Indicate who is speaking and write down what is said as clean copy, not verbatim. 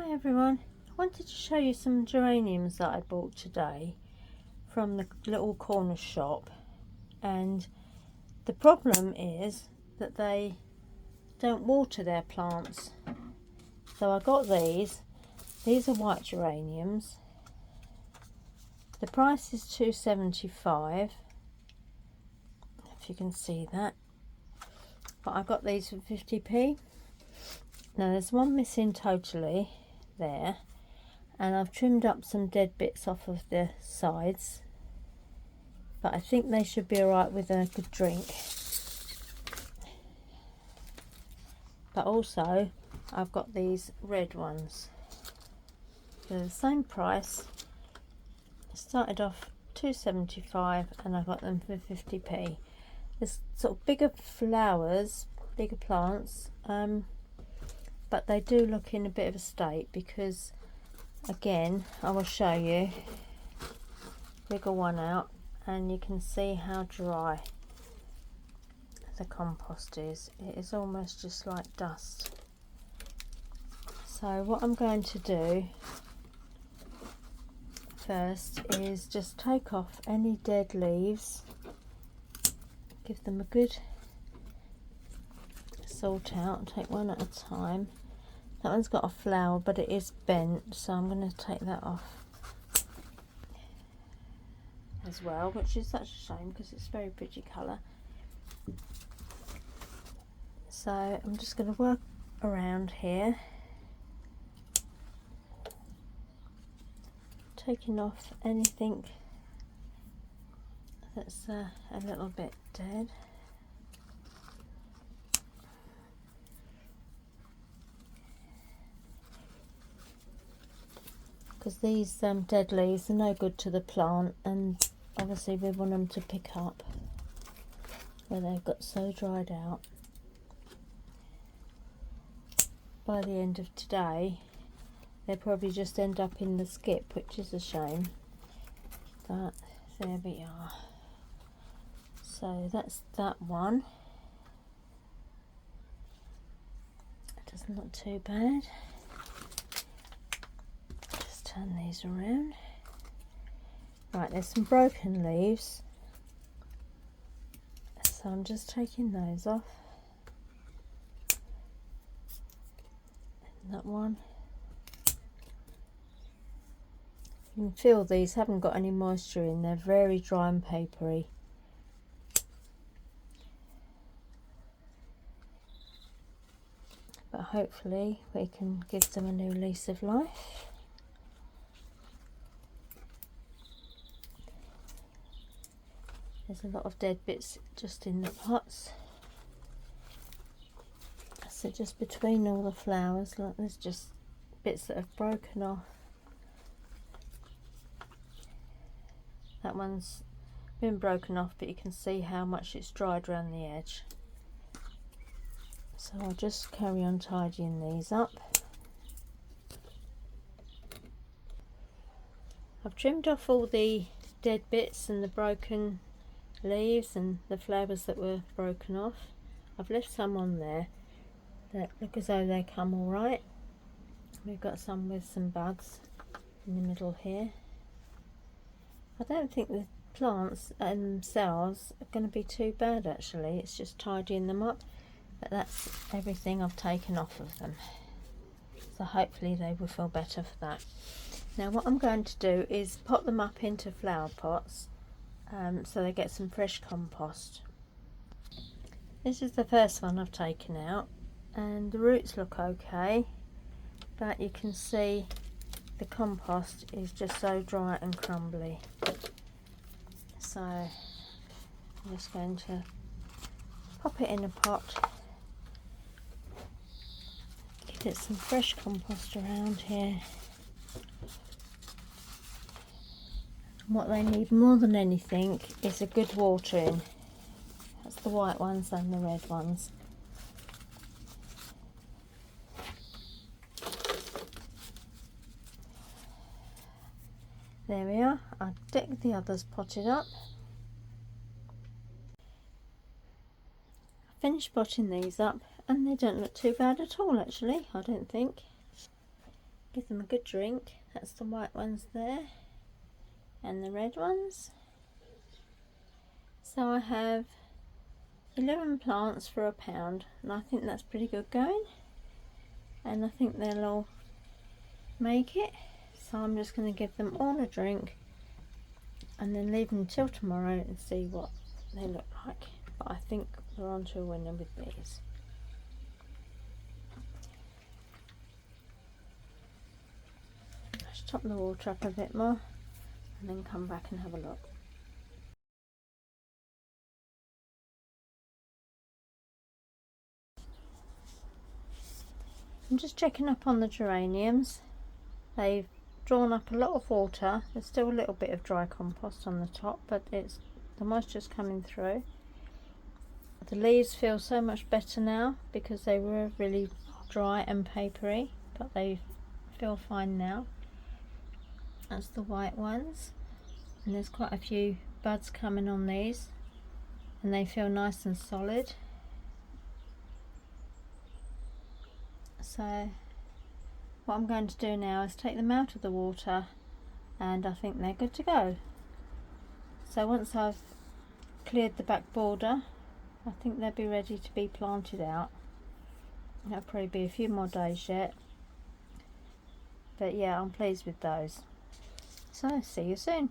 Speaker 1: Hi everyone, I wanted to show you some geraniums that I bought today from the little corner shop, and the problem is that they don't water their plants. So I got these are white geraniums. The price is £2.75, if you can see that, but I got these for 50p. Now there's one missing totally there, and I've trimmed up some dead bits off of the sides, but I think they should be alright with a good drink. But also I've got these red ones. They're the same price. I started off £2.75 and I got them for 50p. There's sort of bigger flowers, bigger plants, but they do look in a bit of a state because, again, I will show you, wiggle one out and you can see how dry the compost is. It is almost just like dust. So what I'm going to do first is just take off any dead leaves, give them a good sort out, take one at a time. That one's got a flower but it is bent, so I'm going to take that off as well, which is such a shame because it's a very pretty colour. So I'm just going to work around here, taking off anything that's a little bit dead. Because these dead leaves are no good to the plant, and obviously we want them to pick up where they've got so dried out. By the end of today they'll probably just end up in the skip, which is a shame, but there we are. So that's that one. It doesn't look too bad. Just turn these around. Right, there's some broken leaves, so I'm just taking those off. And that one. You can feel these haven't got any moisture in, they're very dry and papery. But hopefully we can give them a new lease of life. There's a lot of dead bits just in the pots. So just between all the flowers, like, there's just bits that have broken off. That one's been broken off, but you can see how much it's dried around the edge. So I'll just carry on tidying these up. I've trimmed off all the dead bits and the broken leaves and the flowers that were broken off. I've left some on there that look as though they come all right. We've got some with some bugs in the middle here. I don't think the plants themselves are going to be too bad actually, it's just tidying them up, but that's everything I've taken off of them, so hopefully they will feel better for that. Now what I'm going to do is pot them up into flower pots so they get some fresh compost. This is the first one I've taken out, and the roots look okay, but you can see the compost is just so dry and crumbly. So I'm just going to pop it in a pot, give it some fresh compost around here. And what they need more than anything is a good watering. That's the white ones and the red ones. There we are. I'll get the others potted up. I finished potting these up and they don't look too bad at all actually, I don't think. Give them a good drink. That's the white ones there, and the red ones. So I have 11 plants for £1, and I think that's pretty good going, and I think they'll all make it. So I'm just going to give them all a drink and then leave them until tomorrow and see what they look like. But I think we're on to a winner with these. Let's top the water up a bit more and then come back and have a look. I'm just checking up on the geraniums. They've drawn up a lot of water. There's still a little bit of dry compost on the top, but the moisture's coming through. The leaves feel so much better now because they were really dry and papery, but they feel fine now. That's the white ones, and there's quite a few buds coming on these, and they feel nice and solid. So what I'm going to do now is take them out of the water, and I think they're good to go. So once I've cleared the back border, I think they'll be ready to be planted out. That'll probably be a few more days yet, but yeah, I'm pleased with those. So see you soon.